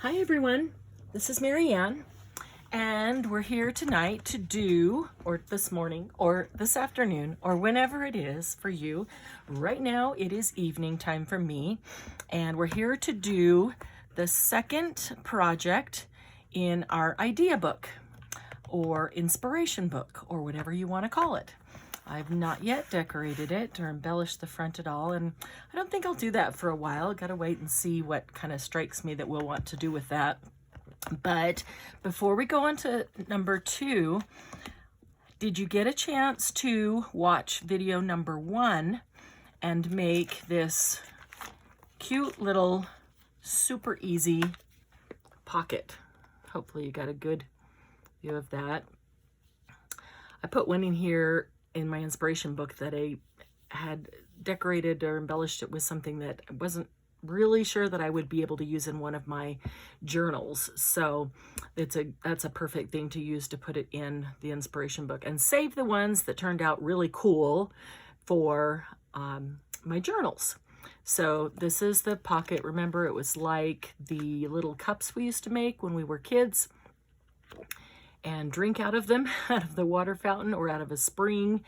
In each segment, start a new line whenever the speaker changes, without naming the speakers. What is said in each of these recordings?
Hi everyone, this is Marianne, and we're here tonight to do, or this morning, or this afternoon, or whenever it is for you. Right now it is evening time for me, and we're here to do the second project in our idea book, or inspiration book, or whatever you want to call it. I've not yet decorated it or embellished the front at all, and I don't think I'll do that for a while. Gotta wait and see what kind of strikes me that we'll want to do with that. But before we go on to number 2, did you get a chance to watch video number 1 and make this cute little super easy pocket? Hopefully you got a good view of that. I put one in here in my inspiration book that I had decorated or embellished it with something that I wasn't really sure that I would be able to use in one of my journals. So that's a perfect thing to use to put it in the inspiration book and save the ones that turned out really cool for my journals. So this is the pocket. Remember, it was like the little cups we used to make when we were kids and drink out of them, out of the water fountain or out of a spring,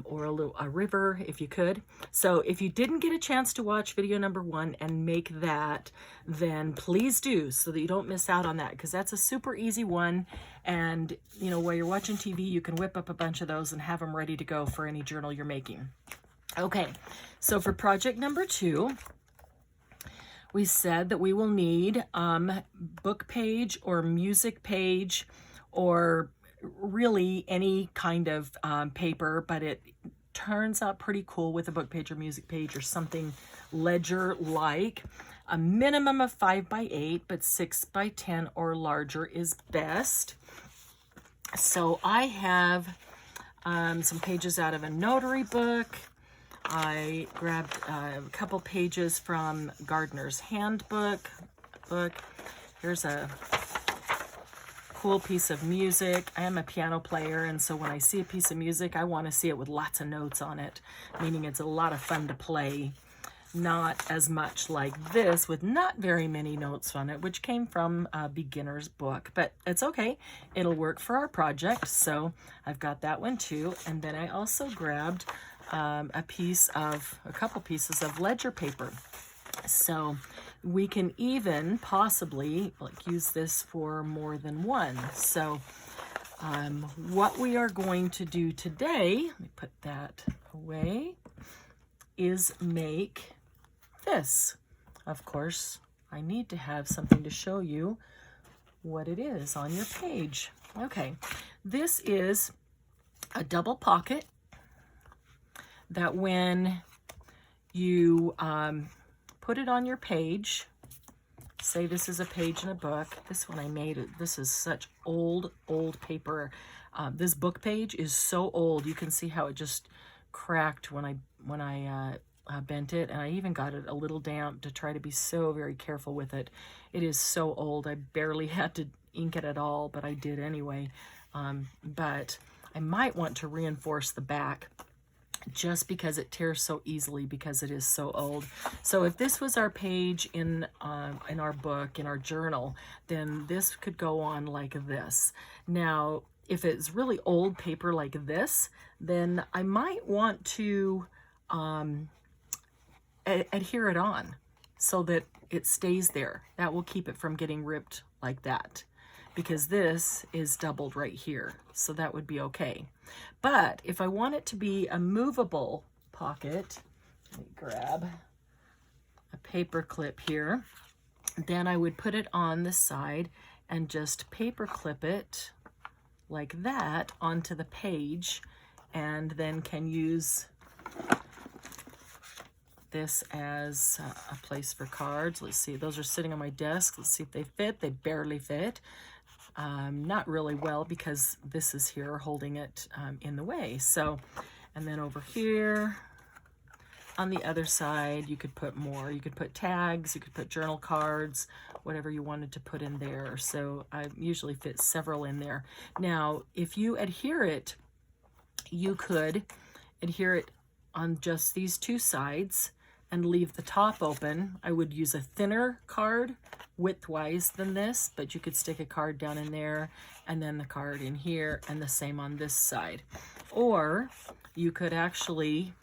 or a river if you could. So if you didn't get a chance to watch video number 1 and make that, then please do, so that you don't miss out on that, because that's a super easy one. And you know, while you're watching TV, you can whip up a bunch of those and have them ready to go for any journal you're making. Okay, so for project number 2, we said that we will need book page or music page, or really any kind of paper, but it turns out pretty cool with a book page or music page or something ledger-like. A minimum of 5 by 8, but 6 by 10 or larger is best. So I have some pages out of a notary book. I grabbed a couple pages from Gardener's Handbook. Here's a cool piece of music. I am a piano player, and so when I see a piece of music, I want to see it with lots of notes on it, meaning it's a lot of fun to play. Not as much like this with not very many notes on it, which came from a beginner's book, but it's okay. It'll work for our project. So I've got that one too. And then I also grabbed a couple pieces of ledger paper. So we can even possibly use this for more than one. So what we are going to do today, let me put that away, is make this. Of course, I need to have something to show you what it is on your page. Okay, this is a double pocket that when you put it on your page, say this is a page in a book. This one I made, this is such old paper. This book page is so old. You can see how it just cracked when I bent it, and I even got it a little damp to try to be so very careful with it. It is so old. I barely had to ink it at all, but I did anyway. But I might want to reinforce the back, just because it tears so easily because it is so old. So if this was our page in our book, in our journal, then this could go on like this. Now, if it's really old paper like this, then I might want to adhere it on so that it stays there. That will keep it from getting ripped like that, because this is doubled right here, so that would be okay. But if I want it to be a movable pocket, let me grab a paper clip here, then I would put it on the side and just paper clip it like that onto the page, and then can use this as a place for cards. Let's see, those are sitting on my desk. Let's see if they fit. They barely fit. Not really well, because this is here holding it in the way. So, and then over here on the other side, you could put more. You could put tags, you could put journal cards, whatever you wanted to put in there. So I usually fit several in there. Now, if you adhere it, you could adhere it on just these two sides and leave the top open. I would use a thinner card widthwise than this, but you could stick a card down in there and then the card in here, and the same on this side. Or you could actually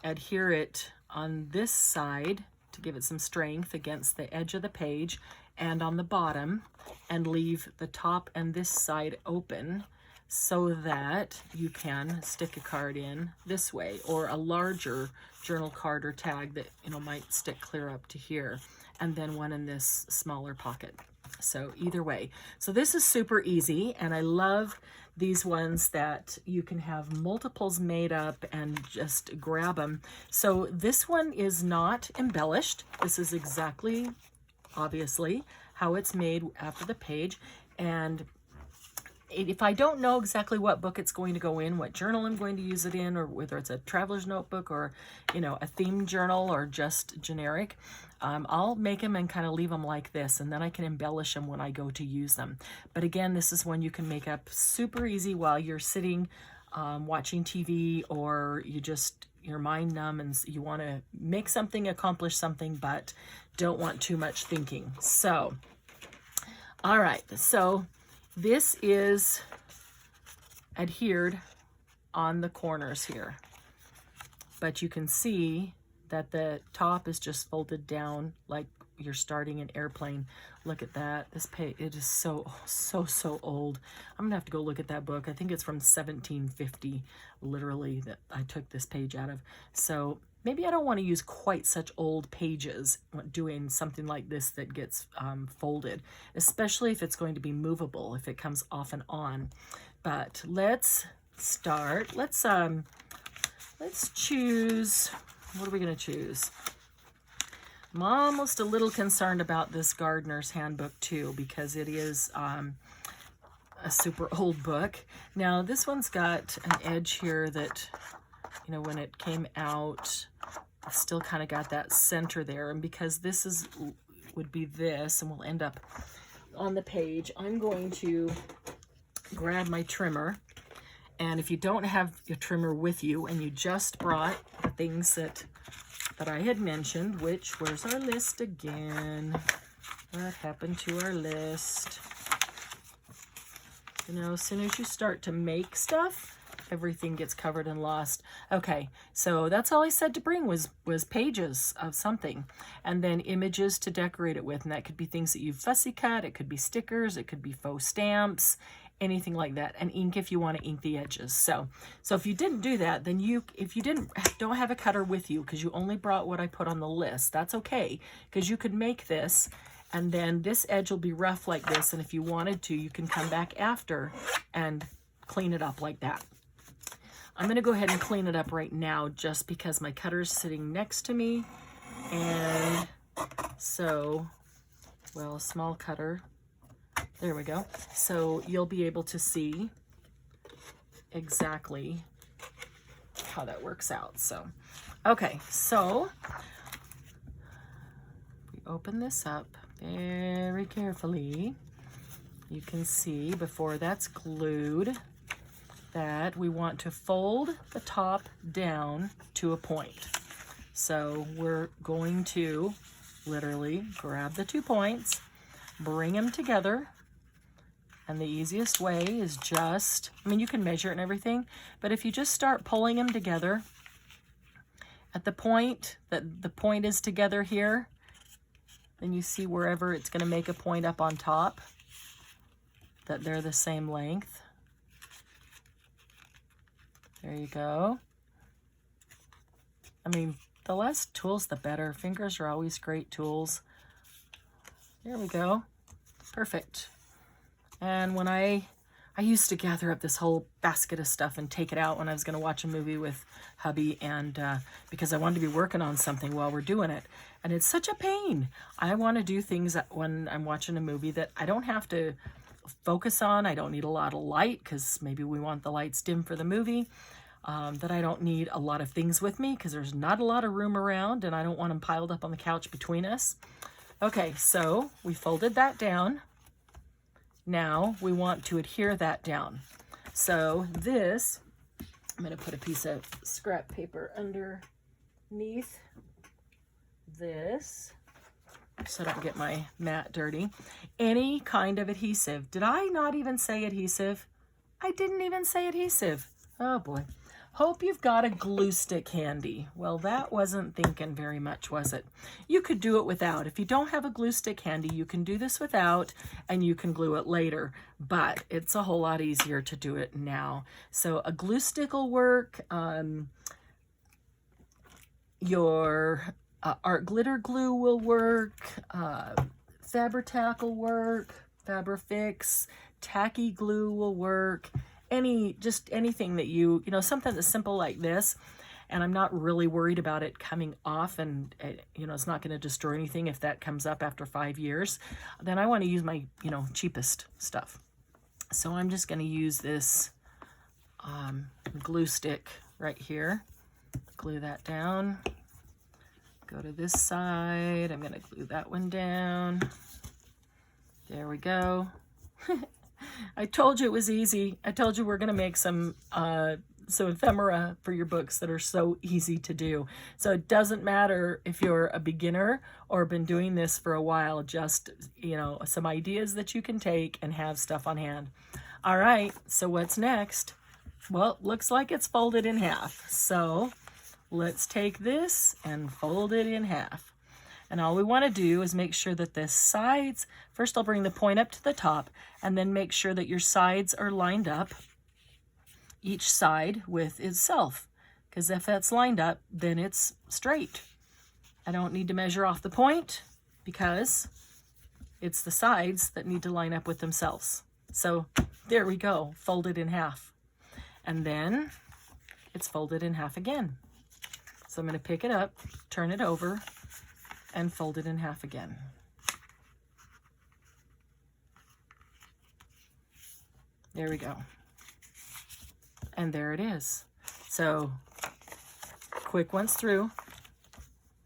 adhere it on this side to give it some strength against the edge of the page and on the bottom, and leave the top and this side open so that you can stick a card in this way, or a larger journal card or tag that, you know, might stick clear up to here, and then one in this smaller pocket. So either way. So this is super easy, and I love these ones that you can have multiples made up and just grab them. So this one is not embellished. This is exactly, obviously, how it's made after the page. And if I don't know exactly what book it's going to go in, what journal I'm going to use it in, or whether it's a traveler's notebook or, you know, a themed journal or just generic, I'll make them and kind of leave them like this, and then I can embellish them when I go to use them. But again, this is one you can make up super easy while you're sitting watching TV, or you're mind numb and you want to make something, accomplish something, but don't want too much thinking. So, all right, so this is adhered on the corners here, but you can see that the top is just folded down like you're starting an airplane. Look at that. This page, it is so old. I'm gonna have to go look at that book. I think it's from 1750, literally, that I took this page out of. So maybe I don't want to use quite such old pages doing something like this that gets folded, especially if it's going to be movable, if it comes off and on. But let's start. Let's choose. What are we going to choose? I'm almost a little concerned about this Gardener's Handbook too, because it is a super old book. Now this one's got an edge here that, you know, when it came out, it's still kind of got that center there. And because this would be this, and we'll end up on the page, I'm going to grab my trimmer. And if you don't have your trimmer with you and you just brought the things that I had mentioned, which, where's our list again? What happened to our list? You know, as soon as you start to make stuff, everything gets covered and lost. Okay, so that's all I said to bring was pages of something, and then images to decorate it with. And that could be things that you've fussy cut, it could be stickers, it could be faux stamps, anything like that, and ink if you want to ink the edges. So if you didn't do that, then if you don't have a cutter with you because you only brought what I put on the list, that's okay, because you could make this, and then this edge will be rough like this, and if you wanted to, you can come back after and clean it up like that. I'm going to go ahead and clean it up right now just because my cutter's sitting next to me, and so, well, small cutter. There we go. So you'll be able to see exactly how that works out. So, okay, so we open this up very carefully. You can see before that's glued that we want to fold the top down to a point. So we're going to literally grab the 2 points, bring them together. And the easiest way is just, I mean, you can measure it and everything, but if you just start pulling them together at the point that the point is together here, then you see wherever it's going to make a point up on top, that they're the same length. There you go. I mean, the less tools, the better. Fingers are always great tools. There we go. Perfect. And when I used to gather up this whole basket of stuff and take it out when I was going to watch a movie with hubby, and because I wanted to be working on something while we're doing it. And it's such a pain. I want to do things that when I'm watching a movie that I don't have to focus on. I don't need a lot of light because maybe we want the lights dim for the movie. That I don't need a lot of things with me because there's not a lot of room around, and I don't want them piled up on the couch between us. Okay, so we folded that down. Now we want to adhere that down. So this, I'm going to put a piece of scrap paper underneath this. so I don't get my mat dirty. Any kind of adhesive. Did I not even say adhesive? I didn't even say adhesive. Oh boy. Hope you've got a glue stick handy. Well, that wasn't thinking very much, was it? You could do it without. If you don't have a glue stick handy, you can do this without, and you can glue it later. But it's a whole lot easier to do it now. So a glue stick will work. Your art glitter glue will work. Fabri-Tac will work. Fabri-Fix, tacky glue will work. Just anything that you know, something that's simple like this, and I'm not really worried about it coming off, and you know, it's not going to destroy anything if that comes up after 5 years. Then I want to use my, you know, cheapest stuff. So I'm just going to use this glue stick right here. Glue that down. Go to this side. I'm going to glue that one down. There we go. I told you it was easy. I told you we're going to make some ephemera for your books that are so easy to do. So it doesn't matter if you're a beginner or been doing this for a while, just, you know, some ideas that you can take and have stuff on hand. All right, so what's next? Well, it looks like it's folded in half. So let's take this and fold it in half. And all we want to do is make sure that the sides, first I'll bring the point up to the top, and then make sure that your sides are lined up, each side with itself. Because if that's lined up, then it's straight. I don't need to measure off the point because it's the sides that need to line up with themselves. So there we go, folded in half. And then it's folded in half again. So I'm going to pick it up, turn it over, and fold it in half again. There we go. And there it is. So quick once through,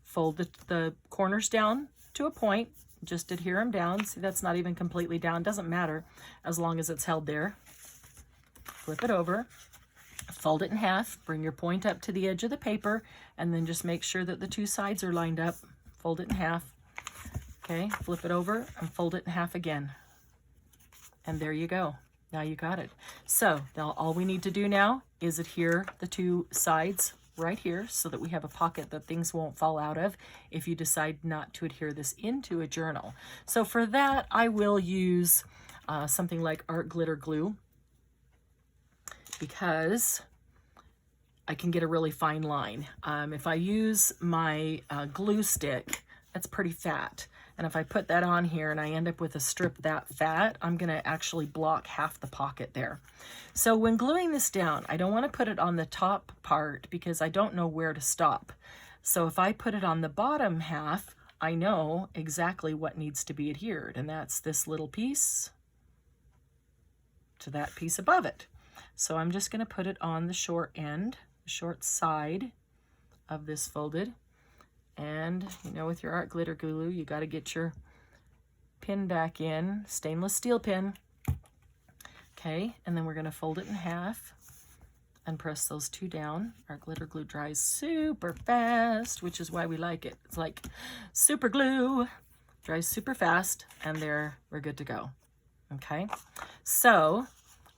fold the corners down to a point, just adhere them down. See, that's not even completely down, doesn't matter as long as it's held there. Flip it over, fold it in half, bring your point up to the edge of the paper, and then just make sure that the two sides are lined up. Fold it in half. Okay, flip it over and fold it in half again. And there you go. Now you got it. So now all we need to do now is adhere the two sides right here so that we have a pocket that things won't fall out of if you decide not to adhere this into a journal. So for that, I will use something like art glitter glue, because I can get a really fine line. If I use my glue stick, that's pretty fat. And if I put that on here and I end up with a strip that fat, I'm gonna actually block half the pocket there. So when gluing this down, I don't wanna put it on the top part because I don't know where to stop. So if I put it on the bottom half, I know exactly what needs to be adhered, and that's this little piece to that piece above it. So I'm just gonna put it on the short end, the short side of this folded. And you know, with your art glitter glue, you got to get your pin back in, stainless steel pin. Okay, and then we're going to fold it in half and press those two down. Our glitter glue dries super fast, which is why we like it. It's like super glue, dries super fast, and there we're good to go. Okay, so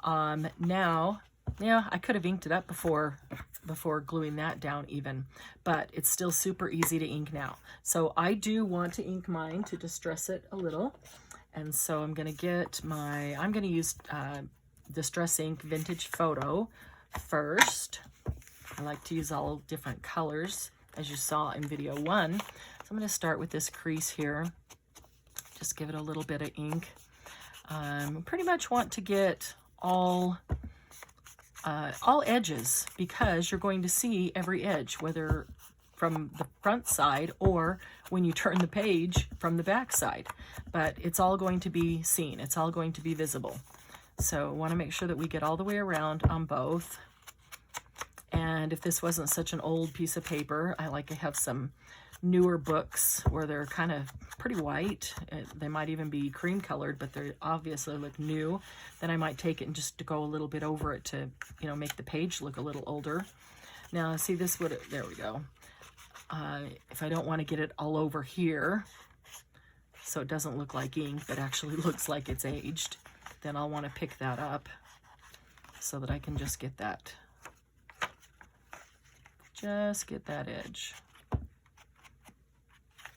now, yeah, I could have inked it up before gluing that down even, but it's still super easy to ink now. So I do want to ink mine to distress it a little. And so I'm going to use Distress Ink Vintage Photo first. I like to use all different colors, as you saw in video 1. So I'm going to start with this crease here. Just give it a little bit of ink. Pretty much want to get all edges, because you're going to see every edge, whether from the front side or when you turn the page from the back side. But it's all going to be seen. It's all going to be visible. So I want to make sure that we get all the way around on both. And if this wasn't such an old piece of paper, I like to have some newer books where they're kind of pretty white. They might even be cream colored, but they obviously look new. Then I might take it and just to go a little bit over it to, you know, make the page look a little older. Now see, there we go. If I don't want to get it all over here, so it doesn't look like ink, but actually looks like it's aged, then I'll want to pick that up so that I can just get that edge.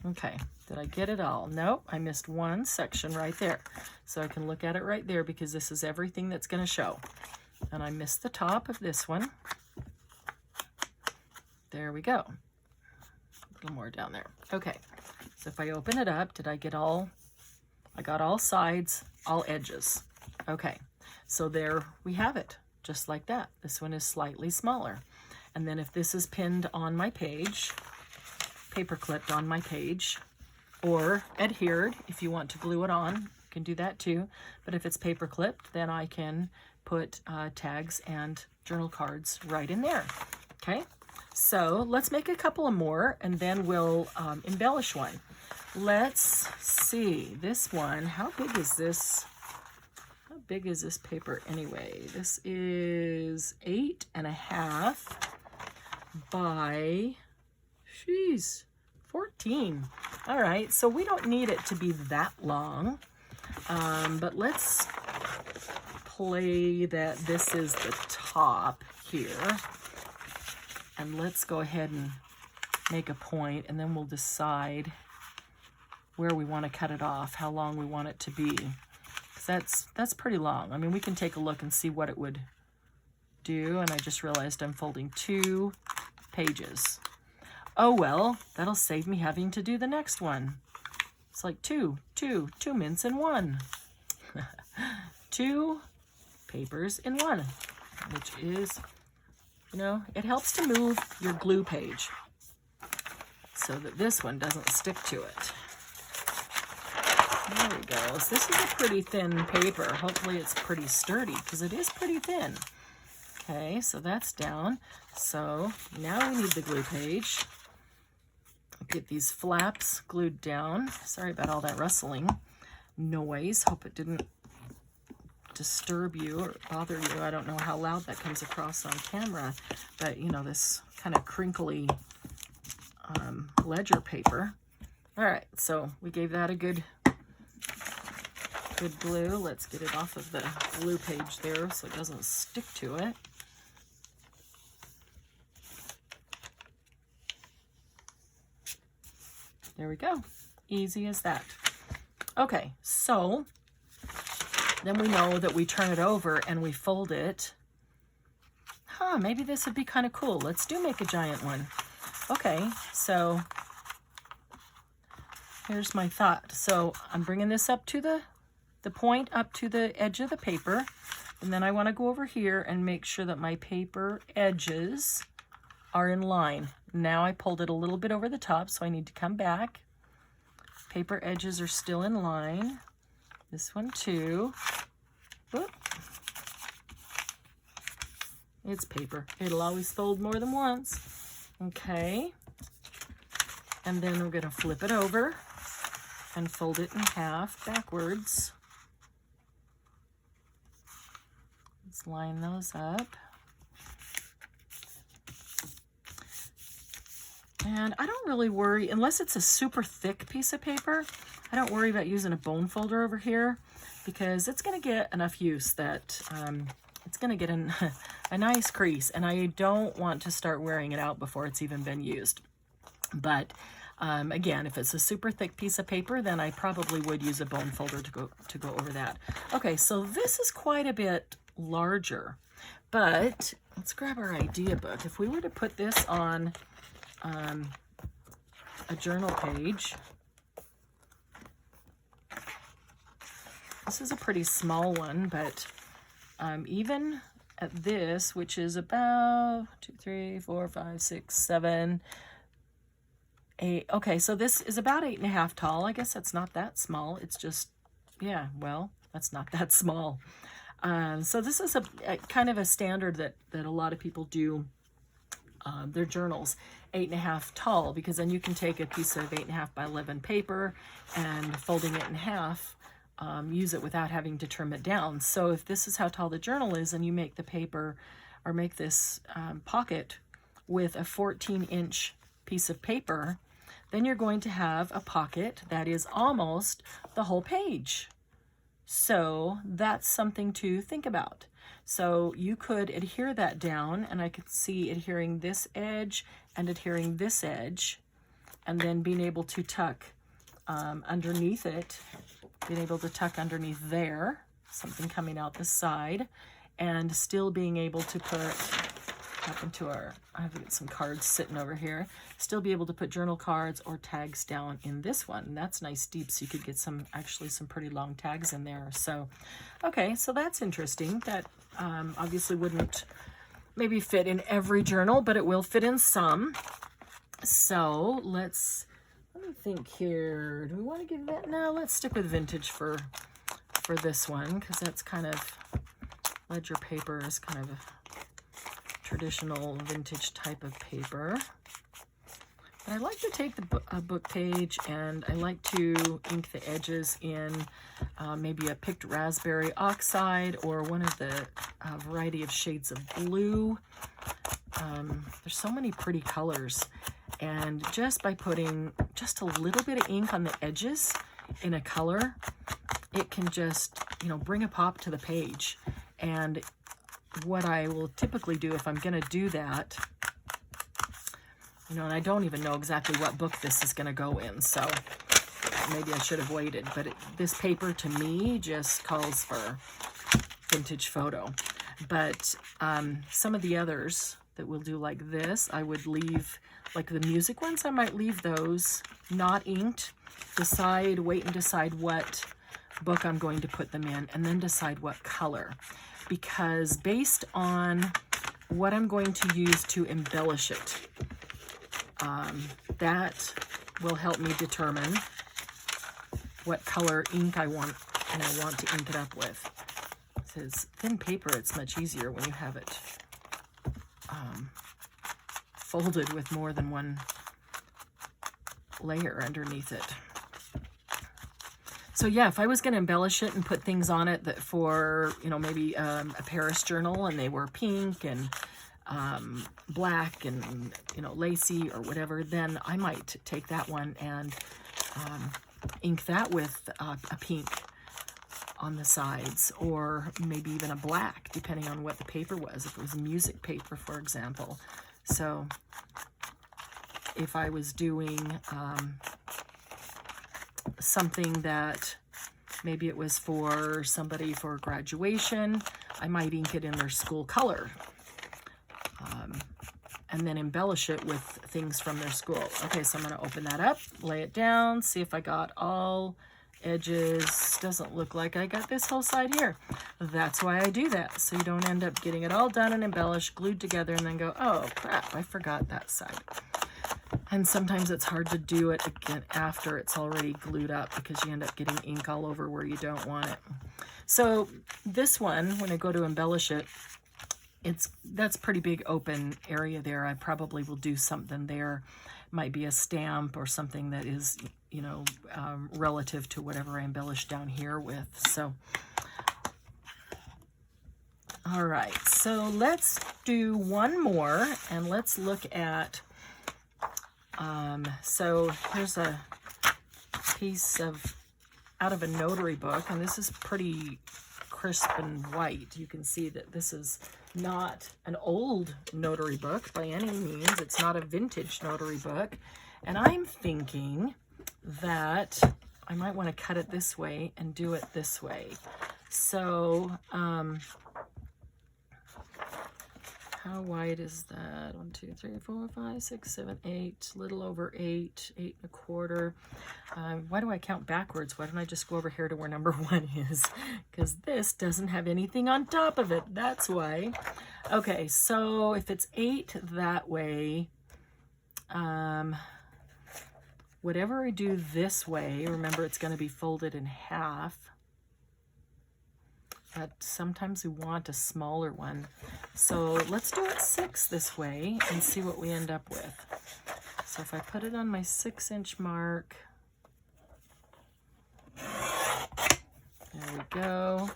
Okay, did I get it all? Nope, I missed one section right there. So I can look at it right there because this is everything that's going to show. And I missed the top of this one. There we go. A little more down there. Okay, so if I open it up, did I get all? I got all sides, all edges. Okay, so there we have it, just like that. This one is slightly smaller. And then if this is pinned on my page, paper clipped on my page, or adhered, if you want to glue it on, you can do that too. But if it's paper clipped, then I can put tags and journal cards right in there. Okay, so let's make a couple of more and then we'll embellish one. Let's see, this one, how big is this? How big is this paper anyway? This is 8.5 by, 14. All right, so we don't need it to be that long, but let's play that this is the top here, and let's go ahead and make a point, and then we'll decide where we want to cut it off, how long we want it to be. 'Cause that's pretty long. I mean, we can take a look and see what it would do, and I just realized I'm folding 2 pages. Oh well, that'll save me having to do the next one. It's like two mints in one. 2 papers in one, which is, you know, it helps to move your glue page so that this one doesn't stick to it. There we go. So this is a pretty thin paper. Hopefully it's pretty sturdy because it is pretty thin. Okay, so that's down. So now we need the glue page. Get these flaps glued down. Sorry about all that rustling noise. Hope it didn't disturb you or bother you. I don't know how loud that comes across on camera, but you know, this kind of crinkly ledger paper. All right, so we gave that a good glue. Let's get it off of the glue page there so it doesn't stick to it. There we go. Easy as that. Okay, so then we know that we turn it over and we fold it. Maybe this would be kind of cool. Let's make a giant one. Okay, so here's my thought. So I'm bringing this up to the point up to the edge of the paper, and then I want to go over here and make sure that my paper edges are in line. Now I pulled it a little bit over the top, so I need to come back. Paper edges are still in line. This one too. Whoop. It's paper. It'll always fold more than once. Okay. And then we're going to flip it over and fold it in half backwards. Let's line those up. And I don't really worry, unless it's a super thick piece of paper, I don't worry about using a bone folder over here because it's going to get enough use that it's going to get a nice crease, and I don't want to start wearing it out before it's even been used. But again, if it's a super thick piece of paper, then I probably would use a bone folder to go over that. Okay, so this is quite a bit larger, but let's grab our idea book. If we were to put this on a journal page, this is a pretty small one, but even at this, which is about 2, 3, 4, 5, 6, 7, 8. Okay, so this is about 8.5 tall. I guess that's not that small. It's just, yeah, well, that's not that small. So this is a kind of a standard that a lot of people do their journals, 8.5 tall, because then you can take a piece of 8.5 by 11 paper and folding it in half, use it without having to trim it down. So if this is how tall the journal is and you make the paper or make this pocket with a 14-inch piece of paper, then you're going to have a pocket that is almost the whole page. So that's something to think about. So you could adhere that down, and I could see adhering this edge and adhering this edge, and then being able to tuck underneath it, being able to tuck underneath there, something coming out the side, and still being able to put up into our, I have some cards sitting over here, still be able to put journal cards or tags down in this one. And that's nice deep, so you could get some, actually some pretty long tags in there. So, okay, so that's interesting. That obviously wouldn't maybe fit in every journal, but it will fit in some. So let me think here. Do we want to give that? No, let's stick with vintage for this one, because that's kind of, ledger paper is kind of a traditional vintage type of paper. But I like to take a book page, and I like to ink the edges in maybe a picked raspberry oxide or one of the variety of shades of blue. There's so many pretty colors, and just by putting just a little bit of ink on the edges in a color, it can just, you know, bring a pop to the page. And what I will typically do if I'm going to do that, you know, and I don't even know exactly what book this is going to go in, so maybe I should have waited, but this paper to me just calls for vintage photo. But some of the others that we'll do like this, I would leave, like the music ones, I might leave those not inked, wait and decide what book I'm going to put them in, and then decide what color. Because based on what I'm going to use to embellish it, that will help me determine what color ink I want, and I want to ink it up with. It says thin paper, it's much easier when you have it folded with more than one layer underneath it. So yeah, if I was going to embellish it and put things on it that for, you know, maybe a Paris journal, and they were pink and black and, you know, lacy or whatever, then I might take that one and ink that with a pink on the sides, or maybe even a black, depending on what the paper was, if it was music paper, for example. So if I was doing something that maybe it was for somebody for graduation, I might ink it in their school color, and then embellish it with things from their school. Okay, so I'm going to open that up, lay it down, see if I got all edges. Doesn't look like I got this whole side here. That's why I do that, so you don't end up getting it all done and embellished, glued together, and then go, oh crap, I forgot that side. And sometimes it's hard to do it again after it's already glued up, because you end up getting ink all over where you don't want it. So this one, when I go to embellish it, that's pretty big open area there. I probably will do something there. Might be a stamp or something that is, you know, relative to whatever I embellish down here with. So, all right, so let's do one more, and let's look at, so here's a piece out of a notary book, and this is pretty crisp and white. You can see that this is not an old notary book by any means. It's not a vintage notary book. And I'm thinking that I might want to cut it this way and do it this way. So, how wide is that? 1, 2, 3, 4, 5, 6, 7, 8, a little over 8, 8 1/4. Why do I count backwards? Why don't I just go over here to where number 1 is? Because this doesn't have anything on top of it. That's why. Okay, so if it's 8 that way, whatever I do this way, remember it's going to be folded in half. But sometimes we want a smaller one. So let's do it 6 this way and see what we end up with. So if I put it on my 6-inch mark, there we go.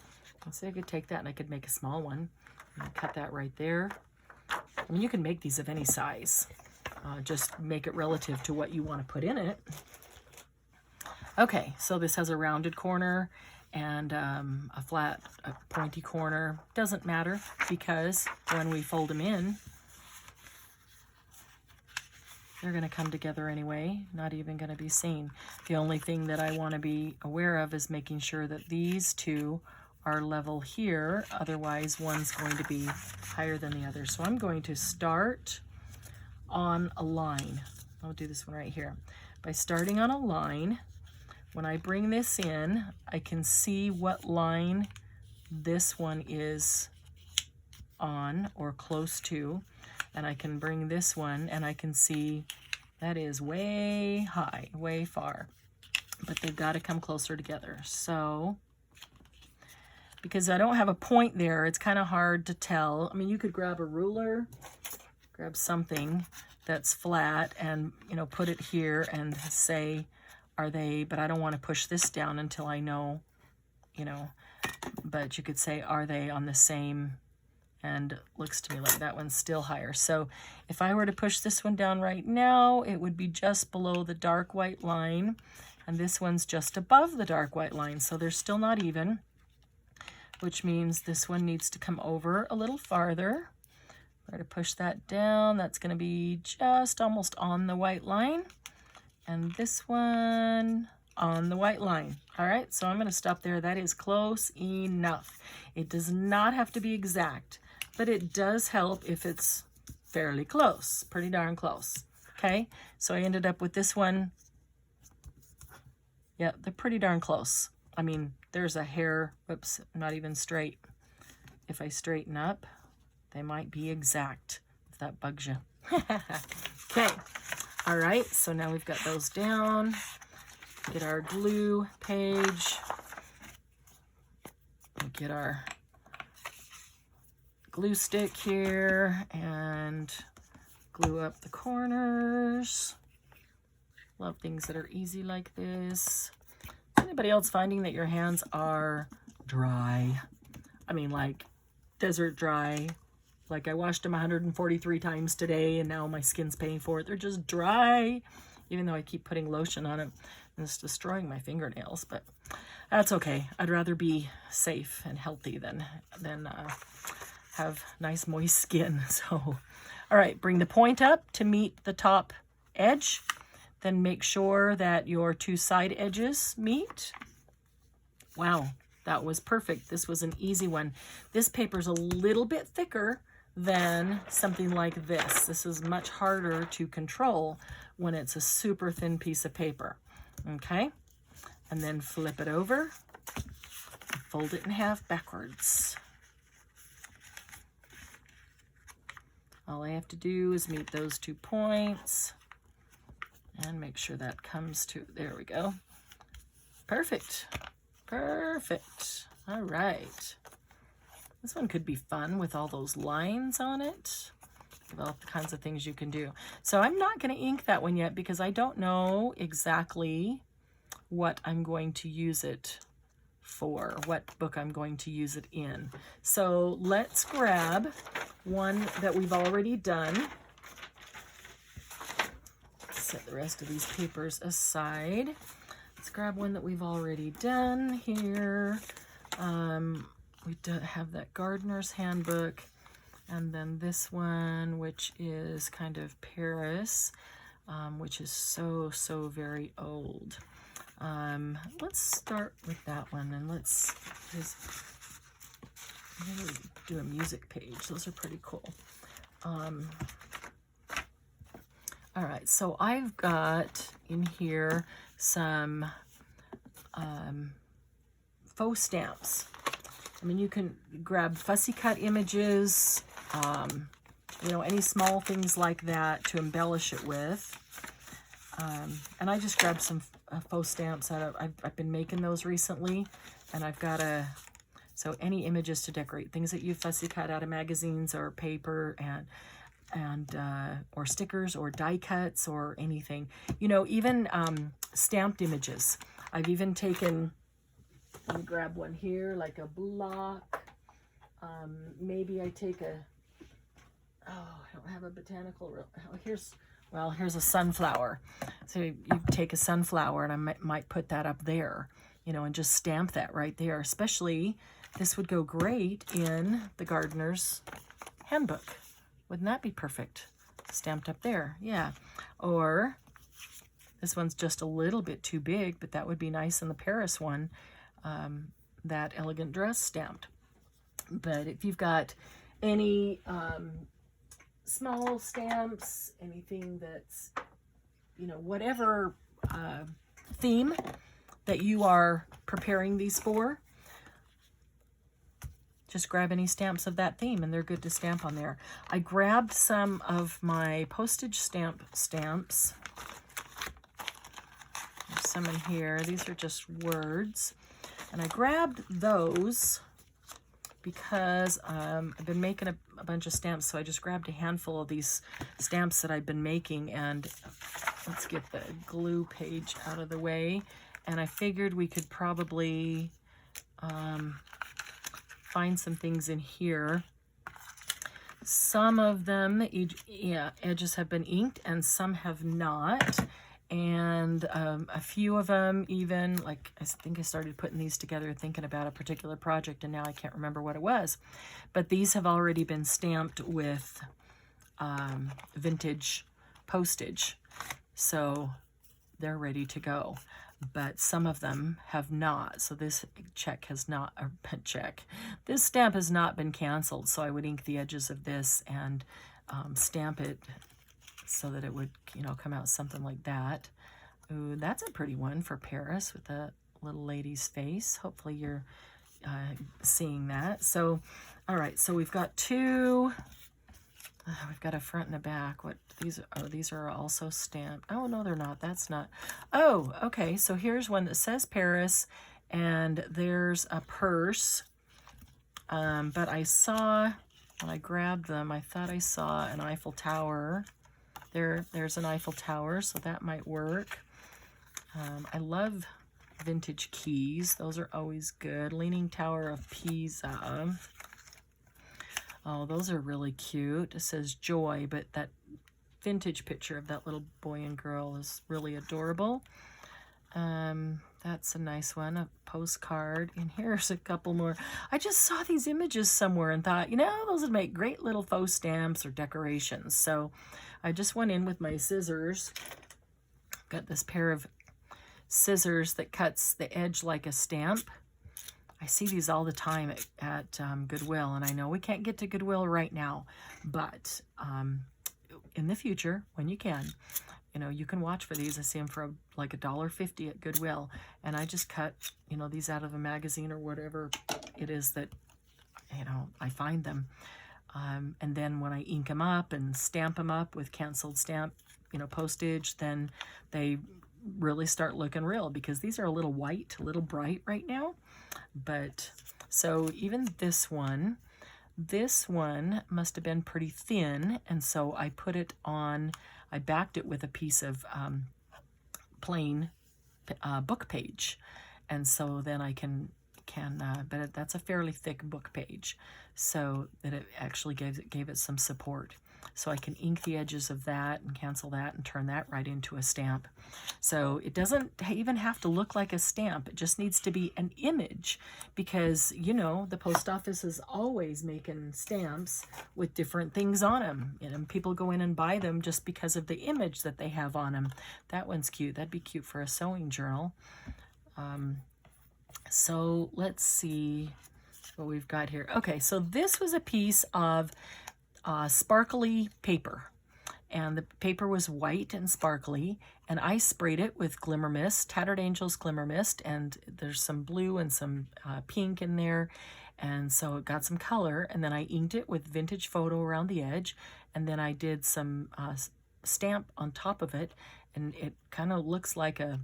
Let's see, I could take that and I could make a small one. And cut that right there. I mean, you can make these of any size. Just make it relative to what you want to put in it. Okay, so this has a rounded corner and a flat, pointy corner. Doesn't matter, because when we fold them in, they're going to come together anyway, not even going to be seen. The only thing that I want to be aware of is making sure that these two are level here, otherwise one's going to be higher than the other. So I'm going to start on a line. I'll do this one right here. By starting on a line, when I bring this in, I can see what line this one is on or close to, and I can bring this one and I can see that is way high, way far, but they've got to come closer together. So because I don't have a point there, it's kind of hard to tell. I mean, you could grab a ruler, grab something that's flat and, you know, put it here and say, are they, but I don't want to push this down until I know, you know, but you could say, are they on the same, and looks to me like that one's still higher. So if I were to push this one down right now, it would be just below the dark white line, and this one's just above the dark white line. So they're still not even, which means this one needs to come over a little farther. Try to push that down. That's going to be just almost on the white line. And this one on the white line. All right, so I'm going to stop there. That is close enough. It does not have to be exact, but it does help if it's fairly close, pretty darn close. Okay, so I ended up with this one. Yeah, they're pretty darn close. I mean, there's a hair, whoops, not even straight. If I straighten up, they might be exact, if that bugs you. Okay, all right, so now we've got those down. Get our glue page. We'll get our glue stick here and glue up the corners. Love things that are easy like this. Anybody else finding that your hands are dry? I mean, like desert dry. Like I washed them 143 times today and now my skin's paying for it. They're just dry, even though I keep putting lotion on it. And it's destroying my fingernails, but that's okay. I'd rather be safe and healthy than have nice moist skin. So, all right, bring the point up to meet the top edge. Then make sure that your two side edges meet. Wow, that was perfect. This was an easy one. This paper's a little bit thicker than something like this. This is much harder to control when it's a super thin piece of paper. Okay, and then flip it over, fold it in half backwards. All I have to do is meet those 2 points and make sure that comes to, there we go. Perfect, perfect. All right. This one could be fun with all those lines on it. All the kinds of things you can do. So I'm not going to ink that one yet because I don't know exactly what I'm going to use it for, what book I'm going to use it in. So let's grab one that we've already done. Set the rest of these papers aside. Let's grab one that we've already done here. We have that Gardener's Handbook. And then this one, which is kind of Paris, which is so very old. Let's start with that one, and let's do a music page. Those are pretty cool. All right, so I've got in here some faux stamps. I mean, you can grab fussy cut images, you know, any small things like that to embellish it with. And I just grabbed some faux stamps out of, I've been making those recently, and I've got so any images to decorate, things that you fussy cut out of magazines or paper and or stickers or die cuts or anything, you know, even stamped images. I've even taken, let me grab one here, like a block. Maybe I take I don't have a botanical, oh, here's well, here's a sunflower. So you take a sunflower, and I might put that up there, you know, and just stamp that right there. Especially, this would go great in the gardener's handbook. Wouldn't that be perfect? Stamped up there, yeah. Or this one's just a little bit too big, but that would be nice in the Paris one, that elegant dress stamped. But if you've got any small stamps, anything that's, you know, whatever theme that you are preparing these for, just grab any stamps of that theme and they're good to stamp on there. I grabbed some of my postage stamps. There's some in here. These are just words. And I grabbed those because I've been making a bunch of stamps, so I just grabbed a handful of these stamps that I've been making. And let's get the glue page out of the way. And I figured we could probably find some things in here. Some of them, edges have been inked and some have not. And a few of them even, like, I think I started putting these together thinking about a particular project, and now I can't remember what it was. But these have already been stamped with vintage postage, so they're ready to go. But some of them have not, so this this stamp has not been canceled, so I would ink the edges of this and stamp it so that it would, you know, come out something like that. Ooh, that's a pretty one for Paris with the little lady's face. Hopefully you're seeing that. So, all right, so we've got two. We've got a front and a back. What these are? Oh, these are also stamped. Oh, no, they're not. That's not. Oh, okay. So here's one that says Paris, and there's a purse. But I saw, when I grabbed them, I thought I saw an Eiffel Tower. There's an Eiffel Tower, so that might work. I love vintage keys. Those are always good. Leaning Tower of Pisa. Oh, those are really cute. It says Joy, but that vintage picture of that little boy and girl is really adorable. That's a nice one, a postcard. And here's a couple more. I just saw these images somewhere and thought, you know, those would make great little faux stamps or decorations. So I just went in with my scissors. Got this pair of scissors that cuts the edge like a stamp. I see these all the time at Goodwill, and I know we can't get to Goodwill right now, but in the future, when you can, you know, you can watch for these. I see them for like $1.50 at Goodwill, and I just cut, you know, these out of a magazine or whatever it is that, you know, I find them. And then when I ink them up and stamp them up with canceled stamp, you know, postage, then they really start looking real, because these are a little white, a little bright right now. But so even this one must have been pretty thin, and so I put it on, I backed it with a piece of plain book page, and so then I can but that's a fairly thick book page, so that it actually gave it some support. So I can ink the edges of that and cancel that and turn that right into a stamp. So it doesn't even have to look like a stamp. It just needs to be an image, because, you know, the post office is always making stamps with different things on them. You know, people go in and buy them just because of the image that they have on them. That one's cute. That'd be cute for a sewing journal. So let's see what we've got here. Okay, so this was a piece of sparkly paper, and the paper was white and sparkly, and I sprayed it with Glimmer Mist, Tattered Angels Glimmer Mist, and there's some blue and some pink in there, and so it got some color. And then I inked it with Vintage Photo around the edge, and then I did some stamp on top of it, and it kind of looks like a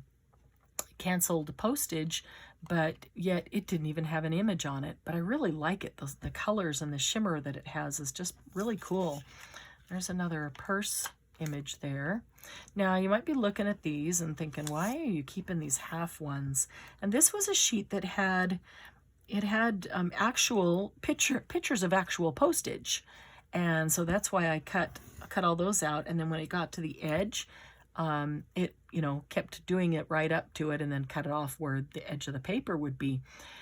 canceled postage, but yet it didn't even have an image on it. But I really like it. The colors and the shimmer that it has is just really cool. There's another purse image there. Now you might be looking at these and thinking, why are you keeping these half ones? And this was a sheet that had actual pictures of actual postage, and so that's why I cut a cut all those out, and then when it got to the edge, it, kept doing it right up to it and then cut it off where the edge of the paper would be.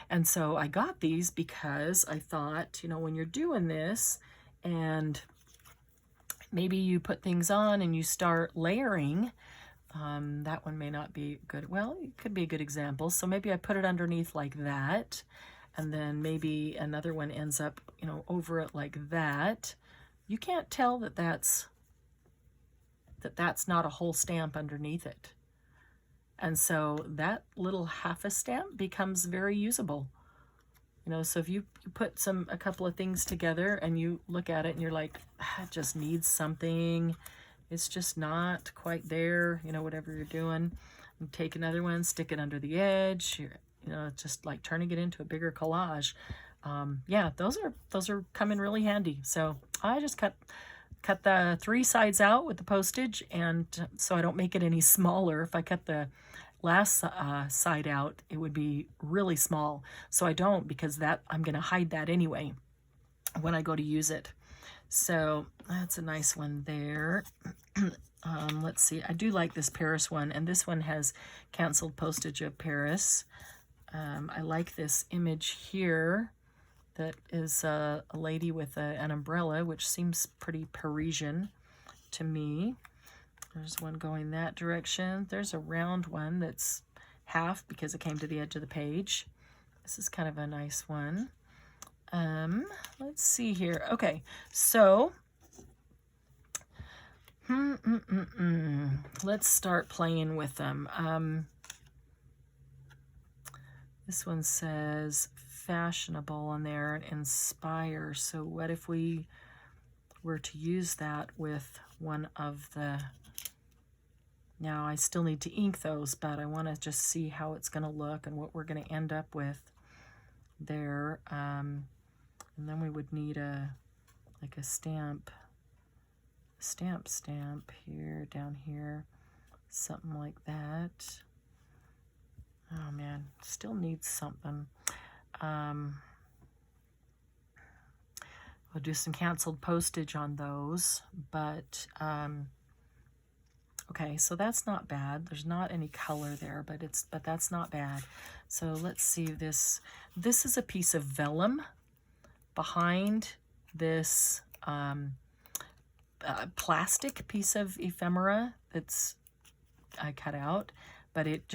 And so I got these because I thought, when you're doing this and maybe you put things on and you start layering, that one may not be good. Well, it could be a good example. So maybe I put it underneath like that, and then maybe another one ends up, over it like that. You can't tell that that's not a whole stamp underneath it. And so that little half a stamp becomes very usable. So if you put a couple of things together and you look at it and you're like, it just needs something, it's just not quite there, whatever you're doing, and take another one, stick it under the edge, just like turning it into a bigger collage. Yeah, those are come in really handy. So I just cut the 3 sides out with the postage, and so I don't make it any smaller. If I cut the last side out, it would be really small. So I don't, because I'm going to hide that anyway when I go to use it. So that's a nice one there. Let's see. I do like this Paris one, and this one has canceled postage of Paris. I like this image here that is a lady with an umbrella, which seems pretty Parisian to me. There's one going that direction. There's a round one that's half because it came to the edge of the page. This is kind of a nice one. Let's see here. Okay, so let's start playing with them. This one says fashionable on there and inspire. So what if we were to use that with one of the... Now I still need to ink those, but I want to just see how it's going to look and what we're going to end up with there. And then we would need a stamp here, down here, something like that. Oh man, still needs something. We'll do some canceled postage on those, but okay, so that's not bad. There's not any color there, but that's not bad. So let's see this. This is a piece of vellum behind this plastic piece of ephemera that's I cut out, but it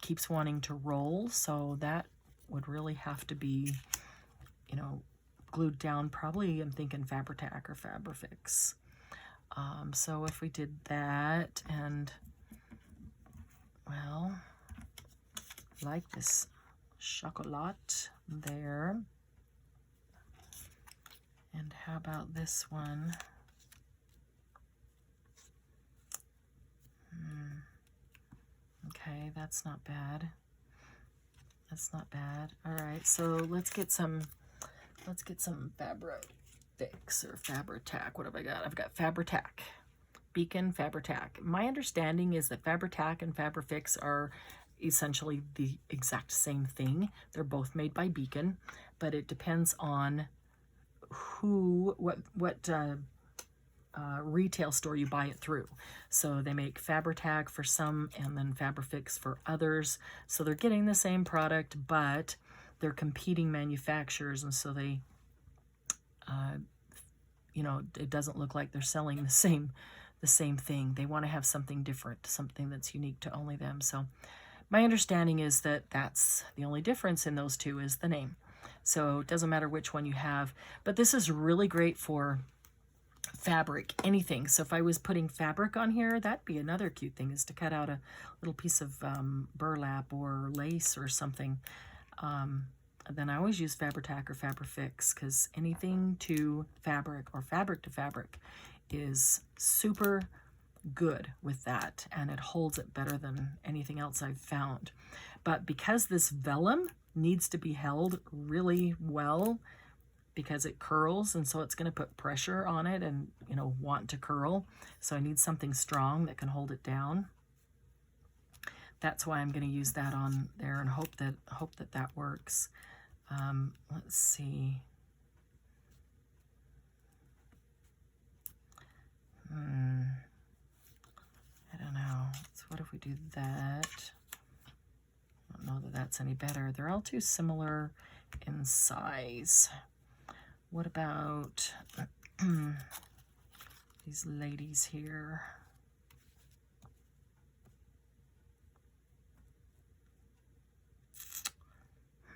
keeps wanting to roll, so that would really have to be, glued down. Probably I'm thinking Fabri-Tac or Fabrifix. So if we did that, and well, like this chocolat there, and how about this one? Okay, that's not bad. That's not bad. All right, so let's get some Fabrifix or Fabri-Tac. What have I got? I've got Fabri-Tac, Beacon Fabri-Tac. My understanding is that Fabri-Tac and Fabrifix are essentially the exact same thing. They're both made by Beacon, but it depends on what retail store you buy it through. So they make Fabri-Tac for some and then Fabrifix for others. So they're getting the same product, but they're competing manufacturers, and so they, it doesn't look like they're selling the same thing. They want to have something different, something that's unique to only them. So my understanding is that that's the only difference in those two is the name. So it doesn't matter which one you have, but this is really great for fabric, anything. So if I was putting fabric on here, that'd be another cute thing, is to cut out a little piece of burlap or lace or something. Then I always use Fabri-Tac or Fabrifix, because anything to fabric or fabric to fabric is super good with that, and it holds it better than anything else I've found. But because this vellum needs to be held really well, because it curls, and so it's going to put pressure on it and want to curl, so I need something strong that can hold it down. That's why I'm going to use that on there and hope that works. Let's see. I don't know. So what if we do that? I don't know that that's any better. They're all too similar in size. What about these ladies here?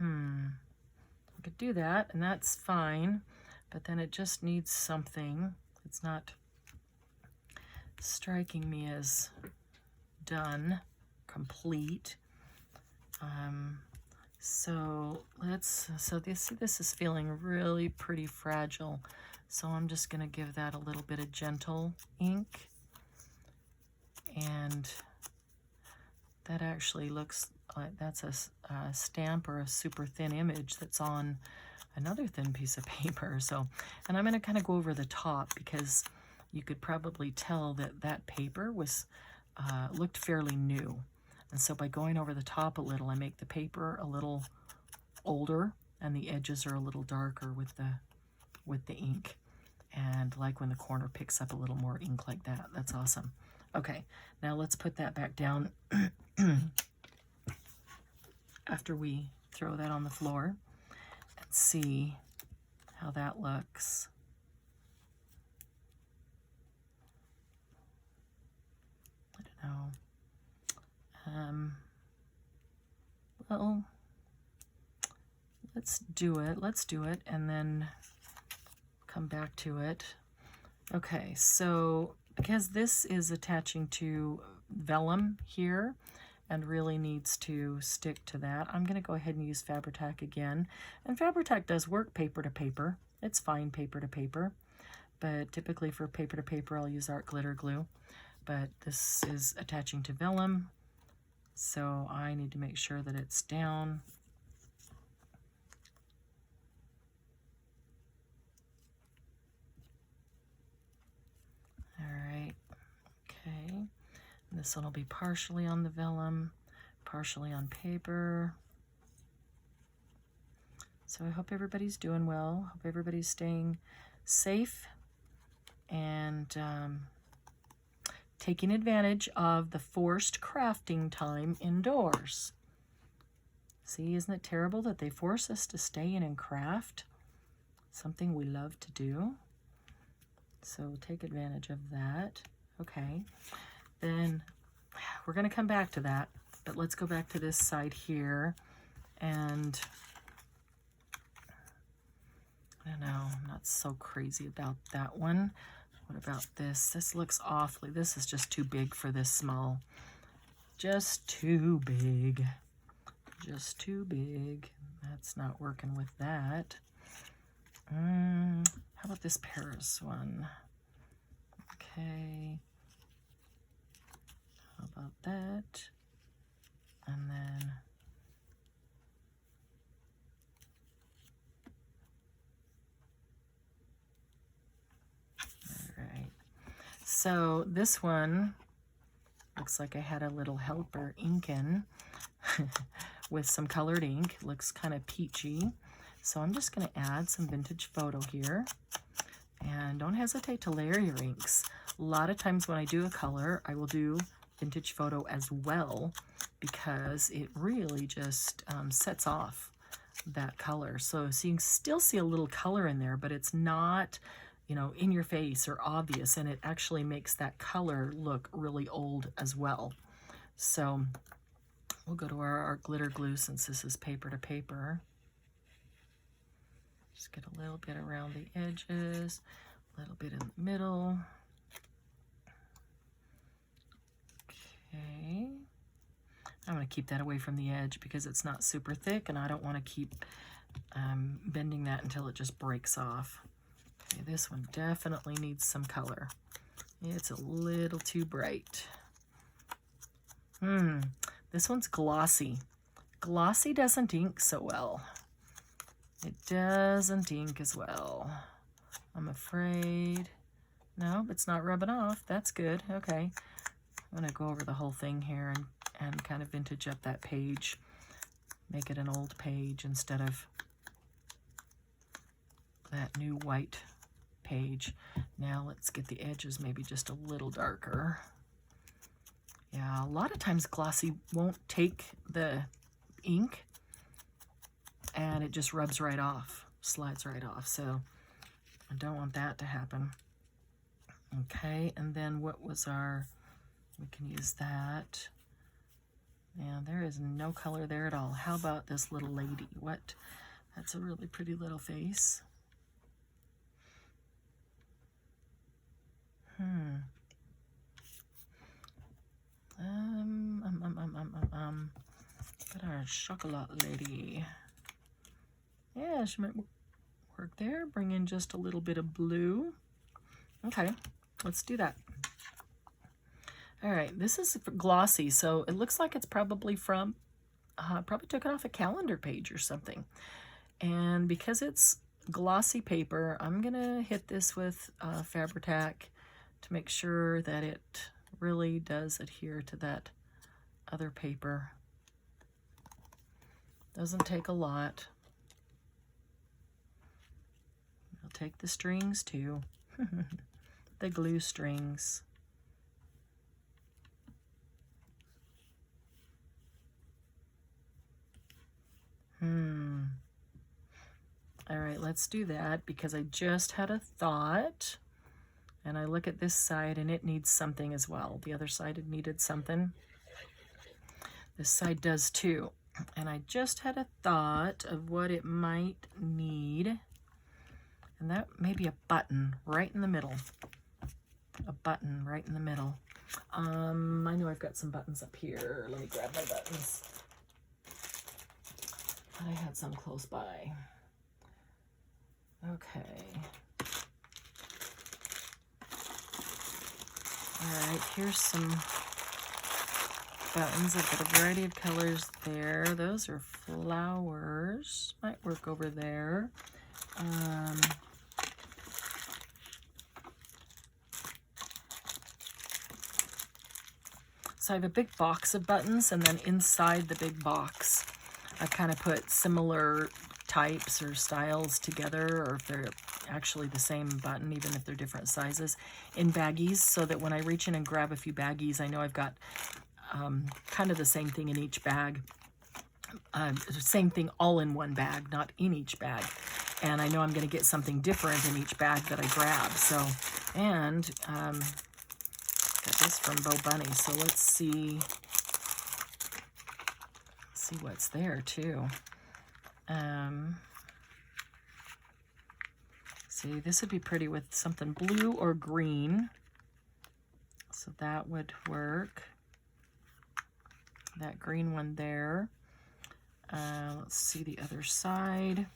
I could do that, and that's fine, but then it just needs something. It's not striking me as done, complete. So this is feeling really pretty fragile. So I'm just gonna give that a little bit of gentle ink. And that actually looks like that's a stamp or a super thin image that's on another thin piece of paper. So, and I'm gonna kind of go over the top because you could probably tell that that paper was looked fairly new. And so by going over the top a little, I make the paper a little older and the edges are a little darker with the ink. And like when the corner picks up a little more ink like that. That's awesome. Okay, now let's put that back down after we throw that on the floor and see how that looks. I don't know. Well, let's do it and then come back to it. Okay, so because this is attaching to vellum here and really needs to stick to that, I'm going to go ahead and use Fabri-Tac again. And Fabri-Tac does work paper to paper. It's fine paper to paper, but typically for paper to paper I'll use art glitter glue. But this is attaching to vellum, so I need to make sure that it's down. All right, okay. And this one will be partially on the vellum, partially on paper. So I hope everybody's doing well. Hope everybody's staying safe and taking advantage of the forced crafting time indoors. See, isn't it terrible that they force us to stay in and craft? Something we love to do. So take advantage of that. Okay, then we're going to come back to that, but let's go back to this side here. And I don't know, I'm not so crazy about that one. What about this? This looks awfully, this is just too big for this small. Just too big. Just too big. That's not working with that. How about this Paris one? Okay. How about that? And then so this one looks like I had a little helper ink in with some colored ink. It looks kind of peachy. So I'm just going to add some vintage photo here. And don't hesitate to layer your inks. A lot of times when I do a color, I will do vintage photo as well because it really just sets off that color. So you can still see a little color in there, but it's not, you know, in your face or obvious, and it actually makes that color look really old as well. So we'll go to our glitter glue since this is paper to paper. Just get a little bit around the edges, a little bit in the middle. Okay. I'm going to keep that away from the edge because it's not super thick and I don't want to keep bending that until it just breaks off. Okay, this one definitely needs some color. It's a little too bright. This one's glossy. Glossy doesn't ink so well. It doesn't ink as well, I'm afraid. No, it's not rubbing off. That's good. Okay. I'm going to go over the whole thing here and kind of vintage up that page. Make it an old page instead of that new white page. Now let's get the edges maybe just a little darker. Yeah, a lot of times glossy won't take the ink and it just rubs right off, slides right off. So I don't want that to happen. Okay, and then what was our, we can use that. Yeah, there is no color there at all. How about this little lady? What? That's a really pretty little face. Got our chocolate lady. Yeah, she might work there. Bring in just a little bit of blue. Okay, let's do that. All right, this is glossy, so it looks like it's probably from, probably took it off a calendar page or something. And because it's glossy paper, I'm gonna hit this with Fabri-Tac to make sure that it really does adhere to that other paper. Doesn't take a lot. I'll take the strings too, the glue strings. All right, let's do that because I just had a thought. And I look at this side and it needs something as well. The other side had needed something. This side does too. And I just had a thought of what it might need. And that may be a button right in the middle. A button right in the middle. I know I've got some buttons up here. Let me grab my buttons. I had some close by. Okay. All right, here's some buttons. I've got a variety of colors there. Those are flowers. Might work over there. So I have a big box of buttons, and then inside the big box, I kind of put similar types or styles together, or if they're actually the same button, even if they're different sizes, in baggies, so that when I reach in and grab a few baggies, I know I've got kind of the same thing in each bag. Same thing all in one bag, not in each bag. And I know I'm going to get something different in each bag that I grab. So, and got this from Bo Bunny. So let's see what's there too. See, this would be pretty with something blue or green. So that would work. That green one there. Let's see the other side.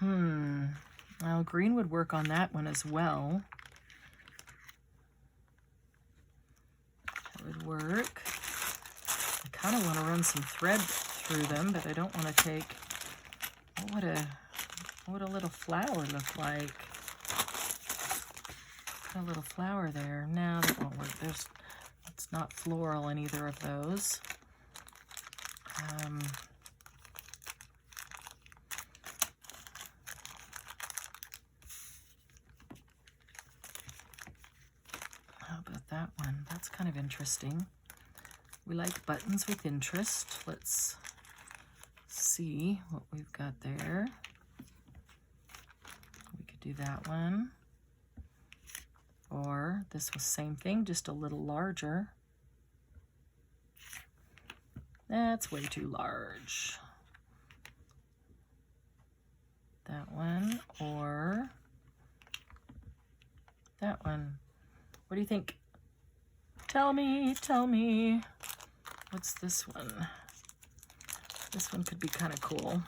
Well, green would work on that one as well. That would work. I kind of want to run some thread through them, but I don't want to take, what would a little flower look like? Got a little flower there. No, that won't work. It's not floral in either of those. How about that one? That's kind of interesting. We like buttons with interest. Let's see what we've got there. We could do that one. Or this was same thing, just a little larger. That's way too large. That one or that one. What do you think? Tell me. What's this one? This one could be kind of cool.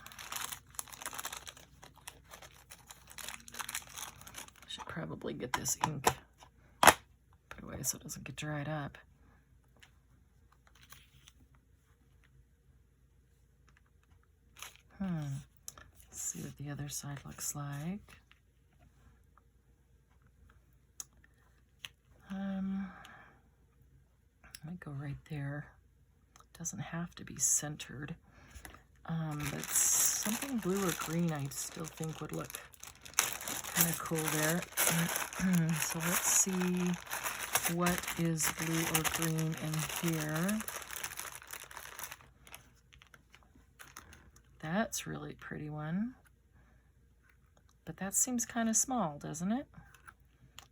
Should probably get this ink put away so it doesn't get dried up. Let's see what the other side looks like. I might go right there. Doesn't have to be centered. But something blue or green I still think would look kind of cool there. So let's see what is blue or green in here. That's really pretty one. But that seems kind of small, doesn't it?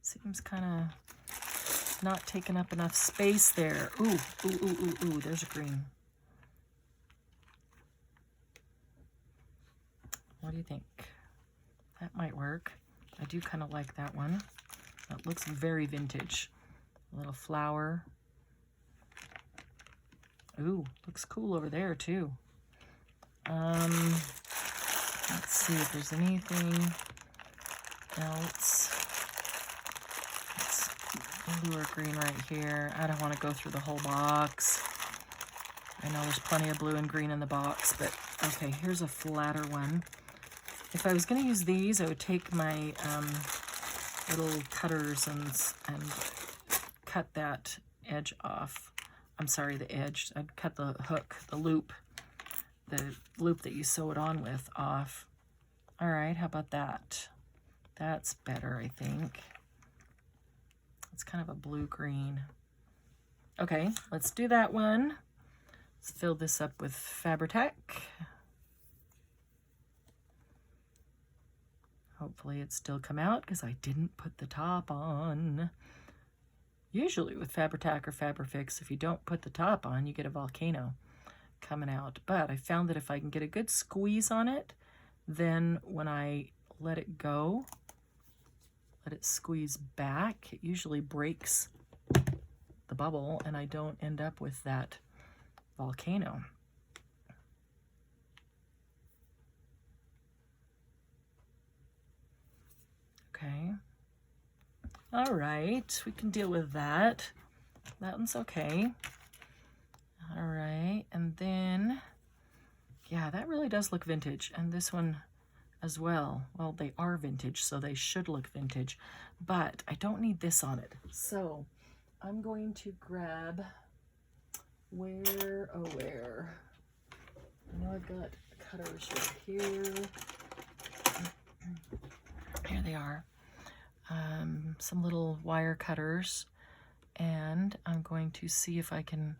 Seems kind of not taking up enough space there. Ooh, ooh, ooh, ooh, ooh, there's a green. What do you think? That might work. I do kind of like that one. That looks very vintage. A little flower. Ooh, looks cool over there too. Let's see if there's anything else. It's blue or green right here. I don't want to go through the whole box. I know there's plenty of blue and green in the box, but okay, here's a flatter one. If I was going to use these, I would take my little cutters and cut that edge off. I'm sorry, the edge. I'd cut the hook, the loop that you sew it on with off. All right, how about that? That's better, I think. It's kind of a blue-green. Okay, let's do that one. Let's fill this up with Fabri-Tac. Hopefully it still come out because I didn't put the top on. Usually with Fabri-Tac or Fabrifix, if you don't put the top on, you get a volcano coming out. But I found that if I can get a good squeeze on it, then when I let it go, let it squeeze back, it usually breaks the bubble and I don't end up with that volcano. Okay. All right, we can deal with that. That one's okay. All right, and then, yeah, that really does look vintage. And this one as well. Well, they are vintage, so they should look vintage, but I don't need this on it. So I'm going to grab, where? I know I've got cutters right here. Here they are. Some little wire cutters, and I'm going to see if I can